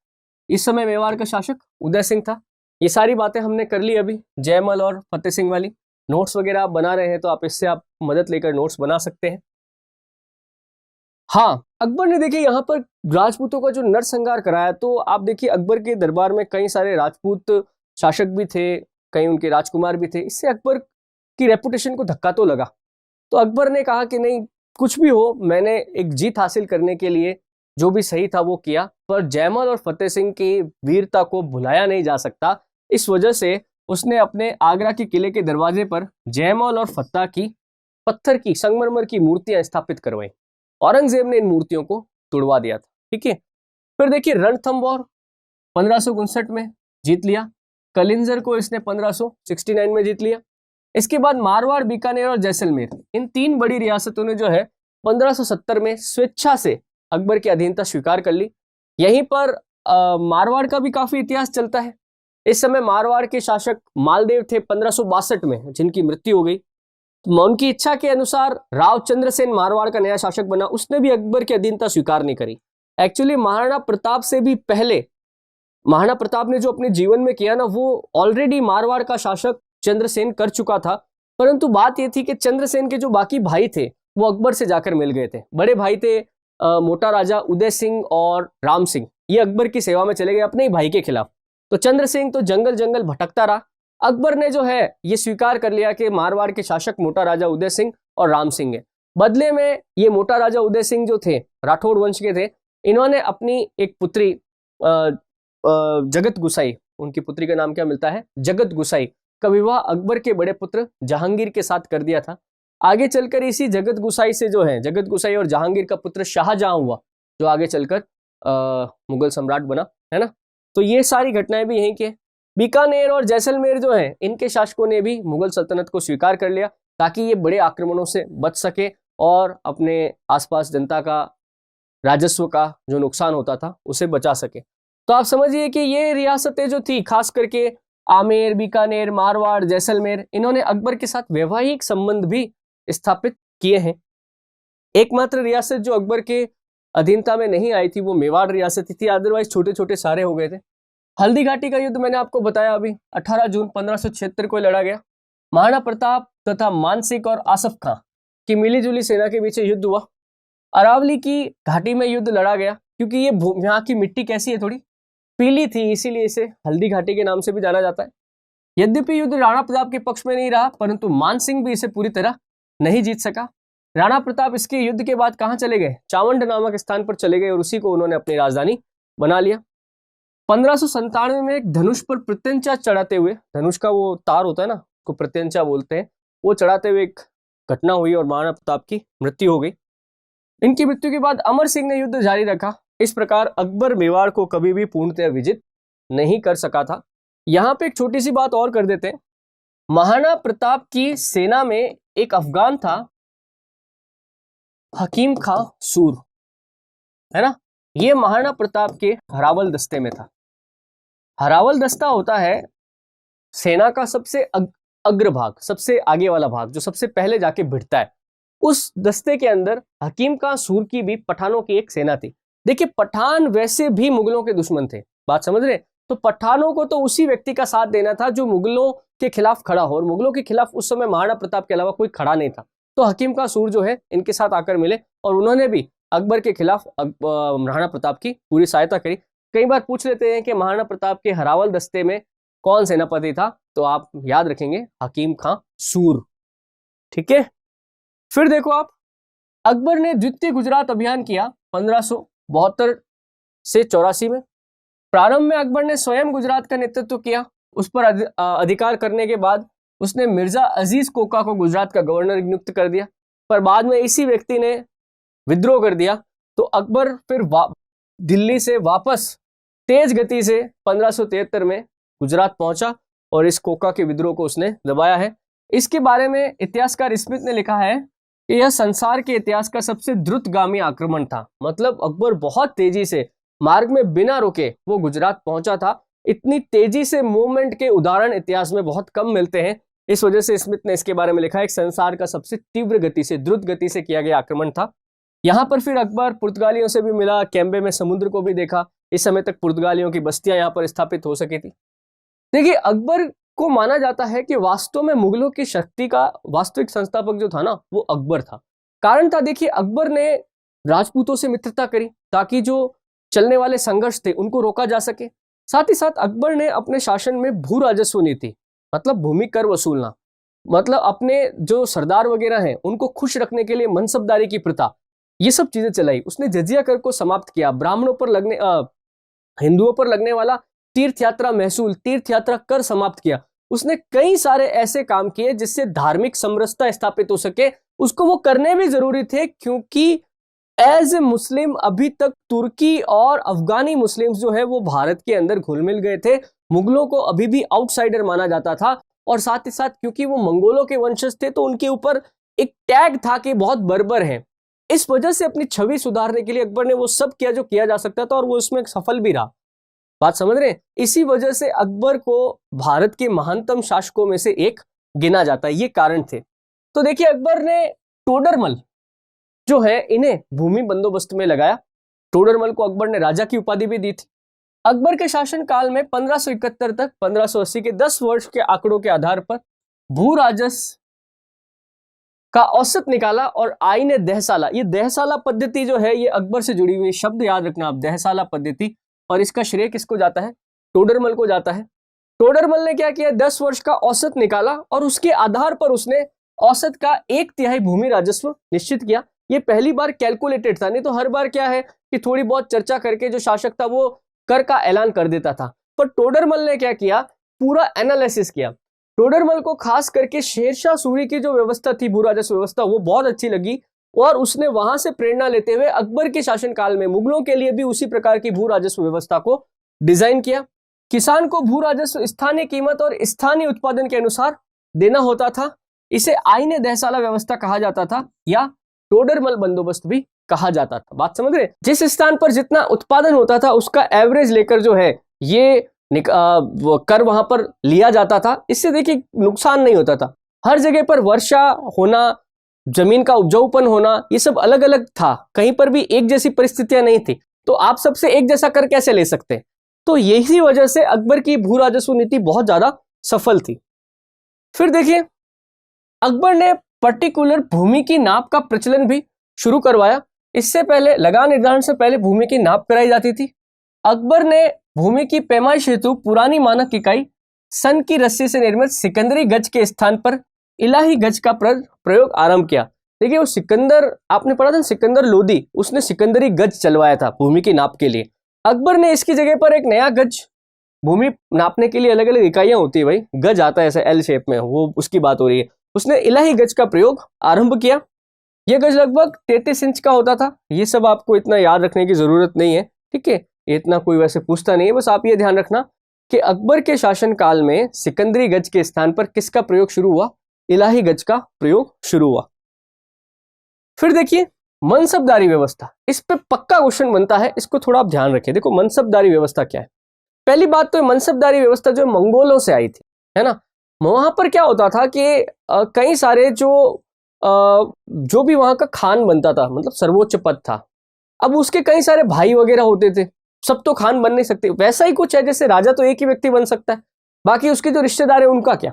इस समय मेवाड़ का शासक उदय सिंह था। ये सारी बातें हमने कर ली अभी, जयमल और फतेह सिंह वाली। नोट्स वगैरह आप बना रहे हैं तो आप इससे आप मदद लेकर नोट्स बना सकते हैं। हाँ, अकबर ने देखिए यहाँ पर राजपूतों का जो नरसंहार कराया, तो आप देखिए अकबर के दरबार में कई सारे राजपूत शासक भी थे, कई उनके राजकुमार भी थे। इससे अकबर की रेपुटेशन को धक्का तो लगा। तो अकबर ने कहा कि नहीं, कुछ भी हो, मैंने एक जीत हासिल करने के लिए जो भी सही था वो किया, पर जयमल और फतेह सिंह की वीरता को भुलाया नहीं जा सकता। इस वजह से उसने अपने आगरा के किले के दरवाजे पर जयमल और फतेह की पत्थर की, संगमरमर की मूर्तियां स्थापित करवाई। औरंगजेब ने इन मूर्तियों को तुड़वा दिया था, ठीक है। फिर देखिए रणथंभौर 1559 में जीत लिया। कलिंजर को इसने 1569 में जीत लिया। इसके बाद मारवाड़, बीकानेर और जैसलमेर, इन तीन बड़ी रियासतों ने जो है 1570 में स्वेच्छा से अकबर की अधीनता स्वीकार कर ली। यहीं पर मारवाड़ का भी काफी इतिहास चलता है। इस समय मारवाड़ के शासक मालदेव थे 1562 में, जिनकी मृत्यु हो गई। उनकी इच्छा के अनुसार राव चंद्रसेन मारवाड़ का नया शासक बना। उसने भी अकबर की अधीनता स्वीकार नहीं करी। एक्चुअली महाराणा प्रताप से भी पहले, महाराणा प्रताप ने जो अपने जीवन में किया ना, वो ऑलरेडी मारवाड़ का शासक चंद्रसेन कर चुका था। परंतु बात यह थी कि चंद्रसेन के जो बाकी भाई थे वो अकबर से जाकर मिल गए थे। बड़े भाई थे मोटा राजा उदय सिंह और राम सिंह, ये अकबर की सेवा में चले गए अपने ही भाई के खिलाफ। तो चंद्रसेन तो जंगल जंगल भटकता रहा। अकबर ने जो है ये स्वीकार कर लिया कि मारवाड़ के शासक मोटा राजा उदय सिंह और राम सिंह है। बदले में ये मोटा राजा उदय सिंह जो थे, राठौड़ वंश के थे, इन्होंने अपनी एक पुत्री जगत गुसाई, उनकी पुत्री का नाम क्या मिलता है, जगत गुसाई, का विवाह अकबर के बड़े पुत्र जहांगीर के साथ कर दिया था। आगे चलकर इसी जगत गुसाई से जो है, जगत गुसाई और जहांगीर का पुत्र शाहजहां हुआ, जो आगे चलकर मुगल सम्राट बना, है ना। तो ये सारी घटनाएं भी यहीं के। बीकानेर और जैसलमेर जो है, इनके शासकों ने भी मुगल सल्तनत को स्वीकार कर लिया, ताकि ये बड़े आक्रमणों से बच सके और अपने आसपास जनता का राजस्व का जो नुकसान होता था उसे बचा सके। तो आप समझिए कि ये रियासतें जो थी, खास करके आमेर, बीकानेर, मारवाड़, जैसलमेर, इन्होंने अकबर के साथ वैवाहिक संबंध भी स्थापित किए हैं। एकमात्र रियासत जो अकबर के अधीनता में नहीं आई थी वो मेवाड़ रियासत थी, अदरवाइज छोटे छोटे सारे हो गए थे। हल्दी घाटी का युद्ध मैंने आपको बताया अभी, 18 जून 1576 को लड़ा गया। महाराणा प्रताप तथा मानसिंह और आसफ खां की मिलीजुली सेना के बीच युद्ध हुआ। अरावली की घाटी में युद्ध लड़ा गया, क्योंकि ये यहाँ की मिट्टी कैसी है, थोड़ी पीली थी, इसीलिए इसे हल्दी घाटी के नाम से भी जाना जाता है। यद्यपि युद्ध राणा प्रताप के पक्ष में नहीं रहा, परंतु मानसिंह भी इसे पूरी तरह नहीं जीत सका। राणा प्रताप इसके युद्ध के बाद कहां चले गए? चावंड नामक स्थान पर चले गए और उसी को उन्होंने अपनी राजधानी बना लिया। 1597 में एक धनुष पर प्रत्यंचा चढ़ाते हुए, धनुष का वो तार होता है ना, उसको प्रत्यंचा बोलते हैं, वो चढ़ाते हुए एक घटना हुई और महाराणा प्रताप की मृत्यु हो गई। इनकी मृत्यु के बाद अमर सिंह ने युद्ध जारी रखा। इस प्रकार अकबर मेवाड़ को कभी भी पूर्णतः विजित नहीं कर सका था। यहां पे एक छोटी सी बात और कर देते हैं। महाराणा प्रताप की सेना में एक अफगान था, हकीम खां सूर, है ना, ये महाराणा प्रताप के हरावल दस्ते में था। हरावल दस्ता होता है सेना का सबसे अग्रभाग, सबसे आगे वाला भाग, जो सबसे पहले जाके भिड़ता है। उस दस्ते के अंदर हकीम खां सूर की भी पठानों की एक सेना थी। देखिए, पठान वैसे भी मुगलों के दुश्मन थे, बात समझ रहे? तो पठानों को तो उसी व्यक्ति का साथ देना था जो मुगलों के खिलाफ खड़ा हो, और मुगलों के खिलाफ उस समय महाराणा प्रताप के अलावा कोई खड़ा नहीं था। तो हकीम खां सूर जो है इनके साथ आकर मिले और उन्होंने भी अकबर के खिलाफ महाराणा प्रताप की पूरी सहायता करी। कई बार पूछ लेते हैं कि महाराणा प्रताप के हरावल दस्ते में कौन सेनापति था, तो आप याद रखेंगे हकीम खां सूर। ठीक है, फिर देखो आप, अकबर ने द्वितीय गुजरात अभियान किया 1572 से 84 में। प्रारंभ में अकबर ने स्वयं गुजरात का नेतृत्व किया। उस पर अधिकार करने के बाद उसने मिर्जा अजीज कोका को गुजरात का गवर्नर नियुक्त कर दिया, पर बाद में इसी व्यक्ति ने विद्रोह कर दिया। तो अकबर फिर दिल्ली से वापस तेज गति से 1573 में गुजरात पहुंचा और इस कोका के विद्रोह को उसने दबाया है। इसके बारे में इतिहासकार स्मिथ ने लिखा है कि यह संसार के इतिहास का सबसे द्रुतगामी आक्रमण था। मतलब अकबर बहुत तेजी से मार्ग में बिना रुके वो गुजरात पहुंचा था। इतनी तेजी से मूवमेंट के उदाहरण इतिहास में बहुत कम मिलते हैं। इस वजह से स्मिथ ने इसके बारे में लिखा है, एक संसार का सबसे तीव्र गति से, द्रुत गति से किया गया आक्रमण था। यहाँ पर फिर अकबर पुर्तगालियों से भी मिला, कैम्बे में समुद्र को भी देखा। इस समय तक पुर्तगालियों की बस्तियां यहाँ पर स्थापित हो सकी थी। देखिए, अकबर को माना जाता है कि वास्तव में मुगलों की शक्ति का वास्तविक संस्थापक जो था ना, वो अकबर था। कारण था, देखिए, अकबर ने राजपूतों से मित्रता करी ताकि जो चलने वाले संघर्ष थे उनको रोका जा सके। साथ ही साथ अकबर ने अपने शासन में भू राजस्व नीति, मतलब भूमि कर वसूलना, मतलब अपने जो सरदार वगैरह हैं उनको खुश रखने के लिए मनसबदारी की प्रथा, ये सब चीजें चलाई। उसने जजिया कर को समाप्त किया। ब्राह्मणों पर लगने, हिंदुओं पर लगने वाला तीर्थ यात्रा महसूल, तीर्थ यात्रा कर समाप्त किया। उसने कई सारे ऐसे काम किए जिससे धार्मिक समरसता स्थापित हो सके। उसको वो करने भी जरूरी थे, क्योंकि एज ए मुस्लिम अभी तक तुर्की और अफगानी मुस्लिम्स जो है वो भारत के अंदर घुल मिल गए थे। मुगलों को अभी भी आउटसाइडर माना जाता था, और साथ ही साथ क्योंकि वो मंगोलों के वंशज थे तो उनके ऊपर एक टैग था कि बहुत बर्बर हैं। इस वजह से अपनी छवि सुधारने के लिए अकबर ने वो सब किया जो किया जा सकता था, और वो इसमें सफल भी रहा। बात समझ रहे हैं? इसी वजह से अकबर को भारत के महानतम शासकों में से एक गिना जाता है, ये कारण थे। तो देखिए, अकबर ने टोडरमल जो है इन्हें भूमि बंदोबस्त में लगाया। टोडरमल को अकबर ने राजा की उपाधि भी दी थी। अकबर के शासन काल में 1571 तक 1580 के 10 वर्ष के आंकड़ों के आधार पर भू राजस्व का औसत निकाला और आईने दहसाला, ये दहसाला पद्धति जो है ये अकबर से जुड़ी हुई शब्द याद रखना आप, दहसाला पद्धति, और इसका श्रेय किसको जाता है? टोडरमल को जाता है। टोडरमल ने क्या किया? 10 वर्ष का औसत निकाला और उसके आधार पर उसने औसत का 1/3 भूमि राजस्व निश्चित किया। ये पहली बार कैलकुलेटेड था, नहीं तो हर बार क्या है कि थोड़ी बहुत चर्चा करके जो शासक था वो कर का ऐलान कर देता था। पर टोडरमल ने क्या किया? पूरा एनालिसिस किया। टोडरमल को खास करके शेरशाह सूरी की जो व्यवस्था थी, भू राजस्व व्यवस्था, वो बहुत अच्छी लगी, और उसने वहां से प्रेरणा लेते हुए अकबर के शासनकाल में मुगलों के लिए भी उसी प्रकार की भू राजस्व व्यवस्था को डिजाइन किया। किसान को भू राजस्व स्थानीय कीमत और स्थानीय उत्पादन के अनुसार देना होता था। इसे आईने दहसाला व्यवस्था कहा जाता था, या टोडरमल बंदोबस्त भी कहा जाता था। बात समझ रहे? जिस स्थान पर जितना उत्पादन होता था उसका एवरेज लेकर जो है ये कर वहां पर लिया जाता था। इससे देखिए नुकसान नहीं होता था। हर जगह पर वर्षा होना, जमीन का उपजाऊपन होना, ये सब अलग अलग था। कहीं पर भी एक जैसी परिस्थितियां नहीं थी, तो आप सबसे एक जैसा कर कैसे ले सकते हैं? तो यही वजह से अकबर की भू राजस्व नीति बहुत ज्यादा सफल थी। फिर देखिए अकबर ने पर्टिकुलर भूमि की नाप का प्रचलन भी शुरू करवाया। इससे पहले लगान निर्धारण से पहले भूमि की नाप कराई जाती थी। अकबर ने भूमि की पैमाइश हेतु पुरानी मानक इकाई सन की रस्सी से निर्मित सिकंदरी गज के स्थान पर इलाही गज का प्रयोग आरंभ किया। देखिए वो सिकंदर, आपने पढ़ा था सिकंदर लोदी, उसने सिकंदरी गज चलवाया था भूमि की नाप के लिए। अकबर ने इसकी जगह पर एक नया गज, भूमि नापने के लिए अलग अलग इकाइयां होती है भाई, गज आता है ऐसे एल शेप में, वो उसकी बात हो रही है। उसने इलाही गज का प्रयोग आरंभ किया। यह गज लगभग 33 इंच का होता था। ये सब आपको इतना याद रखने की जरूरत नहीं है, ठीक है, इतना कोई वैसे पूछता नहीं है। बस आप ये ध्यान रखना कि अकबर के शासनकाल में सिकंदरी गज के स्थान पर किसका प्रयोग शुरू हुआ? इलाही गज का प्रयोग शुरू हुआ। फिर देखिए मनसबदारी व्यवस्था, इस पे पक्का क्वेश्चन बनता है, इसको थोड़ा आप ध्यान रखें। देखो मनसबदारी व्यवस्था क्या है। पहली बात तो मनसबदारी व्यवस्था जो मंगोलों से आई थी, है ना। वहां पर क्या होता था कि कई सारे जो भी वहां का खान बनता था, मतलब सर्वोच्च पद था, अब उसके कई सारे भाई वगैरह होते थे, सब तो खान बन नहीं सकते। वैसा ही कुछ है जैसे राजा तो एक ही व्यक्ति बन सकता है, बाकी उसके जो रिश्तेदार है उनका क्या।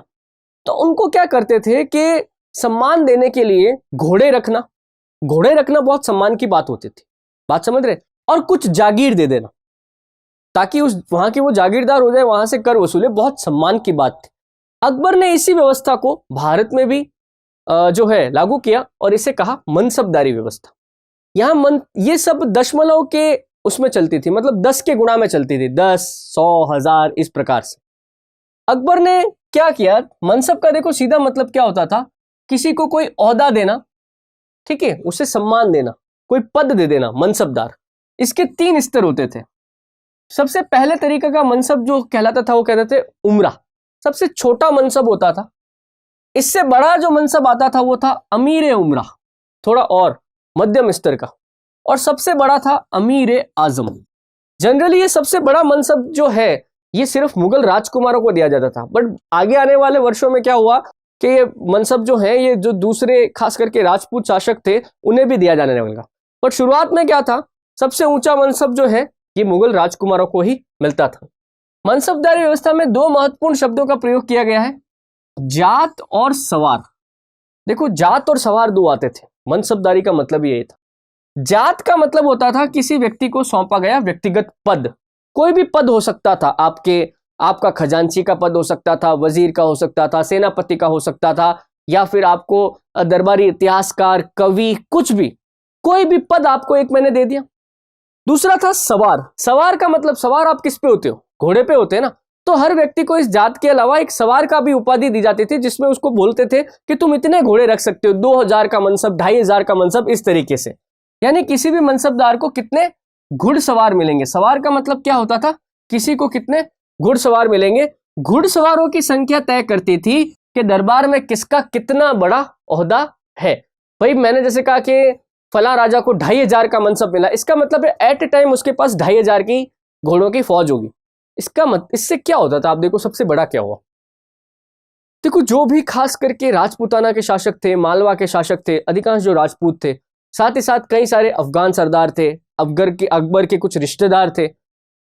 तो उनको क्या करते थे कि सम्मान देने के लिए घोड़े रखना बहुत सम्मान की बात होती थी। बात समझ रहे? और कुछ जागीर दे देना ताकि उस वहां के वो जागीरदार हो जाए, वहां से कर वसूले, बहुत सम्मान की बात थी। अकबर ने इसी व्यवस्था को भारत में भी जो है लागू किया और इसे कहा मनसबदारी व्यवस्था। यहां ये सब दशमलव के उसमें चलती थी, मतलब 10 के गुणा में चलती थी, 10, 100, 1000 इस प्रकार से। अकबर ने क्या किया, मनसब का देखो सीधा मतलब क्या होता था, किसी को कोई ओहदा देना, ठीक है, उसे सम्मान देना, कोई पद दे देना, मनसबदार। इसके 3 स्तर होते थे। सबसे पहले तरीका का मनसब जो कहलाता था वो कहते थे उमरा, सबसे छोटा मनसब होता था। इससे बड़ा जो मनसब आता था वो था अमीर उमरा, थोड़ा और मध्यम स्तर का, और सबसे बड़ा था अमीर आजम। जनरली ये सबसे बड़ा मनसब जो है ये सिर्फ मुगल राजकुमारों को दिया जाता था, बट आगे आने वाले वर्षों में क्या हुआ कि ये मनसब जो है ये जो दूसरे खास करके राजपूत शासक थे उन्हें भी दिया जाने लगा। पर शुरुआत में क्या था, सबसे ऊंचा मनसब जो है ये मुगल राजकुमारों को ही मिलता था। मनसबदारी व्यवस्था में 2 महत्वपूर्ण शब्दों का प्रयोग किया गया है, जात और सवार। देखो जात और सवार 2 आते थे, मनसबदारी का मतलब यही था। जात का मतलब होता था किसी व्यक्ति को सौंपा गया व्यक्तिगत पद, कोई भी पद हो सकता था, आपका खजांची का पद हो सकता था, वजीर का हो सकता था, सेनापति का हो सकता था, या फिर आपको दरबारी इतिहासकार, कवि, कुछ भी, कोई भी पद आपको एक मैंने दे दिया। दूसरा था सवार। सवार का मतलब, सवार आप किस पे होते हो? घोड़े पे होते हैं ना। तो हर व्यक्ति को इस जात के अलावा एक सवार का भी उपाधि दी जाती थी, जिसमें उसको बोलते थे कि तुम इतने घोड़े रख सकते हो, 2000 का मनसब, 2500 का मनसब, इस तरीके से। यानी किसी भी मनसबदार को कितने घुड़सवार मिलेंगे। सवार का मतलब क्या होता था, किसी को कितने घुड़सवार मिलेंगे। घुड़सवारों की संख्या तय करती थी कि दरबार में किसका कितना बड़ा ओहदा है। भाई मैंने जैसे कहा कि फला राजा को 2500 का मनसब मिला, इसका मतलब है एट ए टाइम उसके पास 2500 की घोड़ों की फौज होगी। इससे क्या होता था, आप देखो सबसे बड़ा क्या हुआ। देखो जो भी खास करके राजपूताना के शासक थे, मालवा के शासक थे, अधिकांश जो राजपूत थे, साथ ही साथ कई सारे अफगान सरदार थे, अकबर के कुछ रिश्तेदार थे।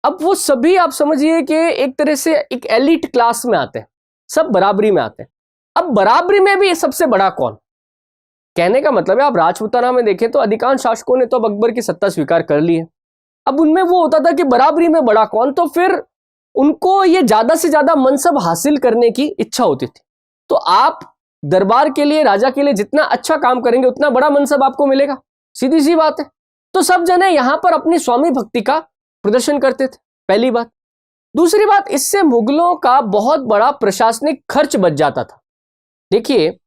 अब वो सभी आप समझिए कि एक तरह से एक एलिट क्लास में आते हैं, सब बराबरी में आते हैं। अब बराबरी में भी सबसे बड़ा कौन, कहने का मतलब है आप राजपूताना में देखें तो अधिकांश शासकों ने तो अब अकबर की सत्ता स्वीकार कर ली है। अब उनमें वो होता था कि बराबरी में बड़ा कौन, तो फिर उनको ये ज्यादा से ज्यादा मनसब हासिल करने की इच्छा होती थी। तो आप दरबार के लिए, राजा के लिए जितना अच्छा काम करेंगे उतना बड़ा मनसब आपको मिलेगा, सीधी सी बात है। तो सब जने यहां पर अपनी स्वामी भक्ति का प्रदर्शन करते थे, पहली बात। दूसरी बात, इससे मुगलों का बहुत बड़ा प्रशासनिक खर्च बच जाता था। देखिए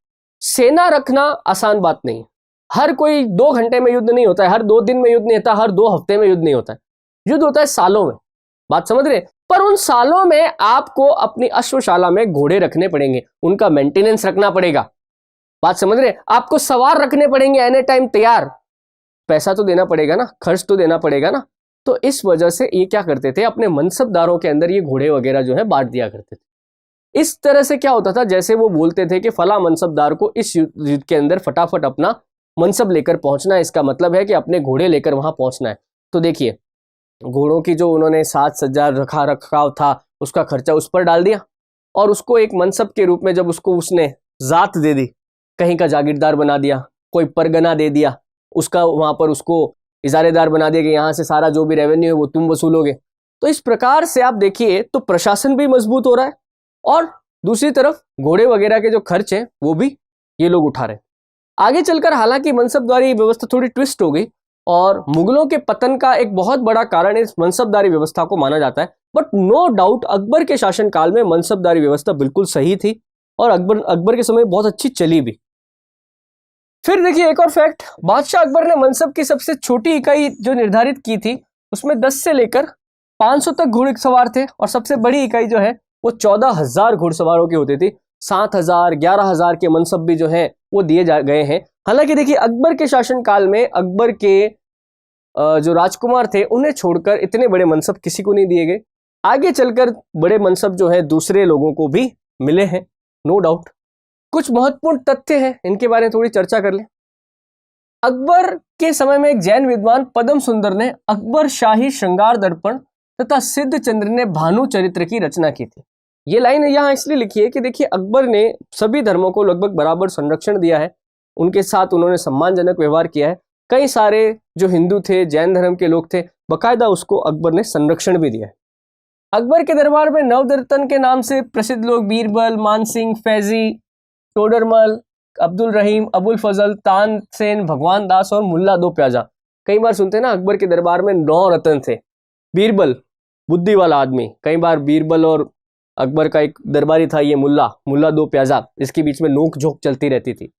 सेना रखना आसान बात नहीं है, हर कोई 2 घंटे में युद्ध नहीं होता है, हर 2 दिन में युद्ध नहीं होता, हर 2 हफ्ते में युद्ध नहीं होता है, युद्ध होता है सालों में। बात समझ रहे? पर उन सालों में आपको अपनी अश्वशाला में घोड़े रखने पड़ेंगे, उनका मेंटेनेंस रखना पड़ेगा। बात समझ रहे? आपको सवार रखने पड़ेंगे एनी टाइम तैयार, पैसा तो देना पड़ेगा ना, खर्च तो देना पड़ेगा ना, तो इस वजह से ये क्या करते थे, अपने मनसबदारों के अंदर ये घोड़े वगैरह जो है बांट दिया करते थे। इस तरह से क्या होता था, जैसे वो बोलते थे कि फला मनसबदार को इस युद्ध के अंदर फटाफट अपना मनसब लेकर पहुंचना है, इसका मतलब है कि अपने घोड़े लेकर वहां पहुंचना है। तो देखिए, घोड़ों की जो उन्होंने साज सज्जा रखाव था उसका खर्चा उस पर डाल दिया, और उसको एक मनसब के रूप में जब उसको उसने जात दे दी, कहीं का जागीरदार बना दिया, कोई परगना दे दिया, उसका वहां पर उसको इजारेदार बना दिया कि यहाँ से सारा जो भी रेवेन्यू है वो तुम वसूलोगे। तो इस प्रकार से आप देखिए तो प्रशासन भी मजबूत हो रहा है, और दूसरी तरफ घोड़े वगैरह के जो खर्च हैं वो भी ये लोग उठा रहे हैं। आगे चलकर हालांकि मनसबदारी व्यवस्था थोड़ी ट्विस्ट हो गई, और मुगलों के पतन का एक बहुत बड़ा कारण इस मनसबदारी व्यवस्था को माना जाता है। बट नो डाउट अकबर के शासनकाल में मनसबदारी व्यवस्था बिल्कुल सही थी, और अकबर के समय बहुत अच्छी चली भी। फिर देखिए एक और फैक्ट, बादशाह अकबर ने मनसब की सबसे छोटी इकाई जो निर्धारित की थी उसमें 10 से लेकर 500 तक घुड़सवार थे, और सबसे बड़ी इकाई जो है वो 14,000 घुड़सवारों की होती थी। 7,000 11,000 के मनसब भी जो है वो दिए गए हैं। हालांकि देखिए अकबर के शासनकाल में अकबर के जो राजकुमार थे उन्हें छोड़कर इतने बड़े मनसब किसी को नहीं दिए गए। आगे चलकर बड़े मनसब जो है दूसरे लोगों को भी मिले हैं, नो डाउट। कुछ महत्वपूर्ण तथ्य हैं, इनके बारे में थोड़ी चर्चा कर लें। अकबर के समय में एक जैन विद्वान पद्म सुंदर ने अकबर शाही श्रृंगार दर्पण तथा सिद्ध चंद्र ने भानु चरित्र की रचना की थी। ये लाइन यहाँ इसलिए लिखी है कि देखिए अकबर ने सभी धर्मों को लगभग बराबर संरक्षण दिया है, उनके साथ उन्होंने सम्मानजनक व्यवहार किया है। कई सारे जो हिंदू थे, जैन धर्म के लोग थे, बाकायदा उसको अकबर ने संरक्षण भी दिया है। अकबर के दरबार में नवरत्न के नाम से प्रसिद्ध लोग बीरबल, मानसिंह, फैजी, टोडरमल, अब्दुल रहीम, अबुल फजल, तानसेन, भगवान दास और मुल्ला दो प्याजा। कई बार सुनते हैं ना अकबर के दरबार में 9 रत्न थे। बीरबल बुद्धि वाला आदमी, कई बार बीरबल और अकबर का एक दरबारी था ये मुल्ला दो प्याजा, इसके बीच में नोक झोंक चलती रहती थी।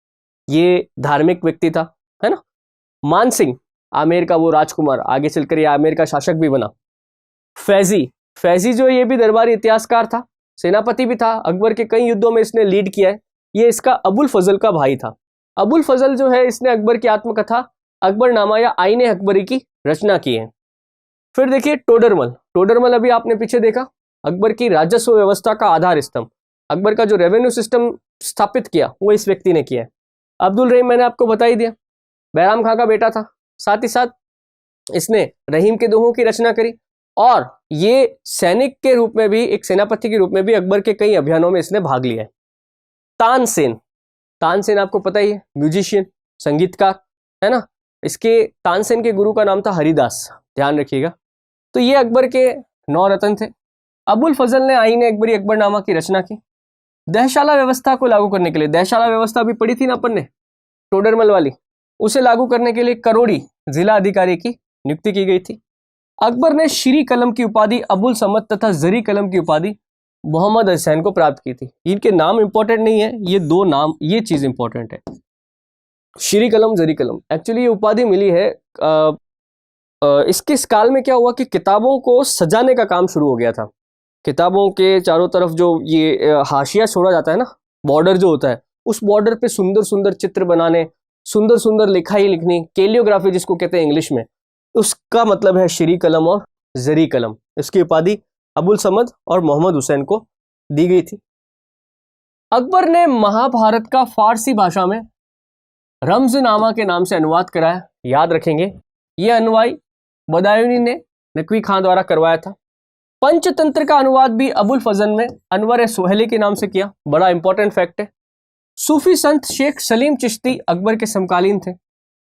ये धार्मिक व्यक्ति था, है ना। मानसिंह आमेर का वो राजकुमार, आगे चलकर ये आमेर का शासक भी बना। फैजी जो ये भी दरबारी इतिहासकार था, सेनापति भी था, अकबर के कई युद्धों में इसने लीड किया है। ये इसका अबुल फजल का भाई था। अबुल फजल जो है इसने अकबर की आत्मकथा अकबरनामा या आईने अकबरी की रचना की है। फिर देखिए टोडरमल अभी आपने पीछे देखा, अकबर की राजस्व व्यवस्था का आधार स्तंभ, अकबर का जो रेवेन्यू सिस्टम स्थापित किया वो इस व्यक्ति ने किया है। अब्दुल रहीम मैंने आपको बता ही दिया, बैराम खां का बेटा था। साथ ही साथ इसने रहीम के दोहों की रचना करी, और ये सैनिक के रूप में भी, एक सेनापति के रूप में भी अकबर के कई अभियानों में इसने भाग लिया है। तानसेन आपको पता ही है, म्यूजिशियन, संगीतकार, है ना। इसके तानसेन के गुरु का नाम था हरिदास, ध्यान रखिएगा। तो ये अकबर के 9 रत्न थे। अबुल फजल ने आईने अकबरी अकबरनामा की रचना की। दहशाला व्यवस्था को लागू करने के लिए, दहशाला व्यवस्था भी पढ़ी थी ना अपन ने, टोडरमल वाली, उसे लागू करने के लिए करोड़ी जिला अधिकारी की नियुक्ति की गई थी। अकबर ने श्री कलम की उपाधि अबुल समद तथा जरी कलम की उपाधि मोहम्मद हुसैन को प्राप्त की थी। इनके नाम इंपॉर्टेंट नहीं है, ये 2 नाम, ये चीज इंपॉर्टेंट है। श्री कलम, जरी कलम, एक्चुअली ये उपाधि मिली है इसके इस काल में क्या हुआ कि किताबों को सजाने का काम शुरू हो गया था। किताबों के चारों तरफ जो ये हाशिया छोड़ा जाता है ना, बॉर्डर जो होता है, उस बॉर्डर पे सुंदर सुंदर चित्र बनाने, सुंदर सुंदर लिखाई लिखनी, कैलियोग्राफी जिसको कहते हैं इंग्लिश में, उसका मतलब है श्री कलम और जरी कलम। इसकी उपाधि अबुल समद और मोहम्मद हुसैन को दी गई थी। अकबर ने महाभारत का फारसी भाषा में रमज़नामा के नाम से अनुवाद कराया, याद रखेंगे। यह अनुवाद बदायूनी ने नकवी खां द्वारा करवाया था। पंचतंत्र का अनुवाद भी अबुल फजल ने अनवर सुहेली के नाम से किया, बड़ा इंपॉर्टेंट फैक्ट है। सूफी संत शेख सलीम चिश्ती अकबर के समकालीन थे।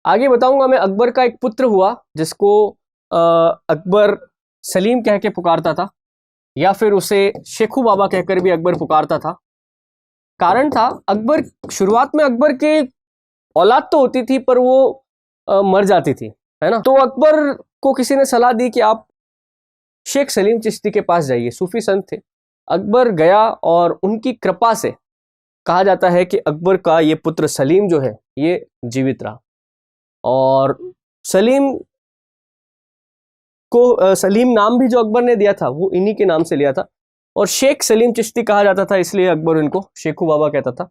आगे बताऊंगा मैं, अकबर का एक पुत्र हुआ जिसको अकबर सलीम कह के पुकारता था, या फिर उसे शेखू बाबा कहकर भी अकबर पुकारता था। कारण था, अकबर शुरुआत में अकबर के औलाद तो होती थी पर वो मर जाती थी, है ना। तो अकबर को किसी ने सलाह दी कि आप शेख सलीम चिश्ती के पास जाइए, सूफी संत थे। अकबर गया और उनकी कृपा से कहा जाता है कि अकबर का ये पुत्र सलीम जो है ये जीवित रहा, और सलीम नाम भी जो अकबर ने दिया था वो इन्हीं के नाम से लिया था, और शेख सलीम चिश्ती कहा जाता था, इसलिए अकबर इनको शेखू बाबा कहता था।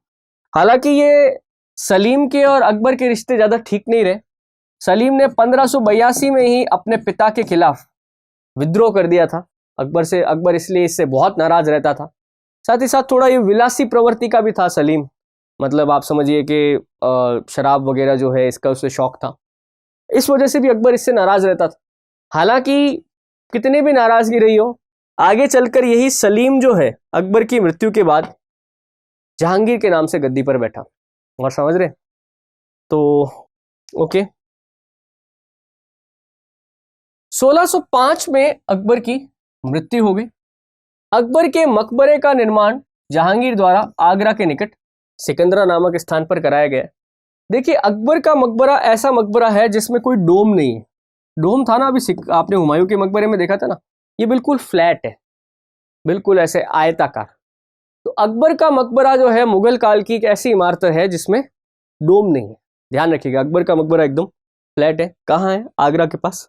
हालांकि ये सलीम के और अकबर के रिश्ते ज़्यादा ठीक नहीं रहे, सलीम ने 1582 में ही अपने पिता के खिलाफ विद्रोह कर दिया था अकबर से। अकबर इसलिए इससे बहुत नाराज रहता था। साथ ही साथ थोड़ा ये विलासी प्रवृत्ति का भी था सलीम, मतलब आप समझिए कि शराब वगैरह जो है इसका उसे शौक था। इस वजह से भी अकबर इससे नाराज रहता था। हालांकि कितने भी नाराजगी रही हो, आगे चलकर यही सलीम जो है अकबर की मृत्यु के बाद जहांगीर के नाम से गद्दी पर बैठा। और समझ रहे तो ओके। 1605 में अकबर की मृत्यु हो गई। अकबर के मकबरे का निर्माण जहांगीर द्वारा आगरा के निकट सिकंदरा नामक स्थान पर कराया गया। देखिए अकबर का मकबरा ऐसा मकबरा है जिसमें कोई डोम नहीं है। डोम था ना, अभी आपने हुमायूं के मकबरे में देखा था ना, ये बिल्कुल फ्लैट है, बिल्कुल ऐसे आयताकार। तो अकबर का मकबरा जो है मुगल काल की एक ऐसी इमारत है जिसमें डोम नहीं है। ध्यान रखिएगा, अकबर का मकबरा एकदम फ्लैट है। कहाँ है? आगरा के पास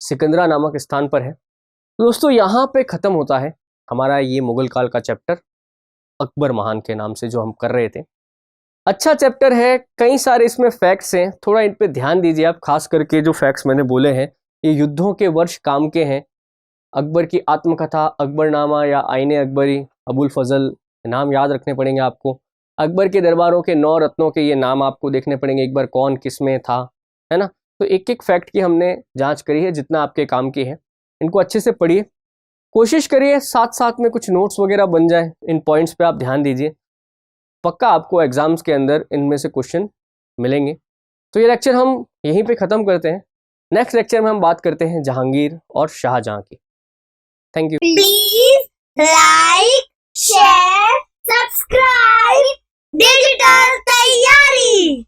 सिकंदरा नामक स्थान पर है। तो दोस्तों यहाँ पे खत्म होता है हमारा ये मुगल काल का चैप्टर अकबर महान के नाम से जो हम कर रहे थे। अच्छा चैप्टर है, कई सारे इसमें फैक्ट्स हैं, थोड़ा इन पे ध्यान दीजिए आप। खास करके जो फैक्ट्स मैंने बोले हैं ये युद्धों के वर्ष काम के हैं। अकबर की आत्मकथा अकबरनामा या आईने अकबरी, अबुल फजल, नाम याद रखने पड़ेंगे आपको। अकबर के दरबारों के 9 रत्नों के ये नाम आपको देखने पड़ेंगे एक बार, कौन किस में था, है ना। तो एक एक फैक्ट की हमने जांच करी है, जितना आपके काम की है। इनको अच्छे से पढ़िए, कोशिश करिए साथ साथ में कुछ नोट्स वगैरह बन जाए। इन पॉइंट्स पे आप ध्यान दीजिए, पक्का आपको एग्जाम्स के अंदर इनमें से क्वेश्चन मिलेंगे। तो ये लेक्चर हम यहीं पे ख़त्म करते हैं। नेक्स्ट लेक्चर में हम बात करते हैं जहांगीर और शाहजहां की। Thank you. Please like, share, subscribe digital तैयारी।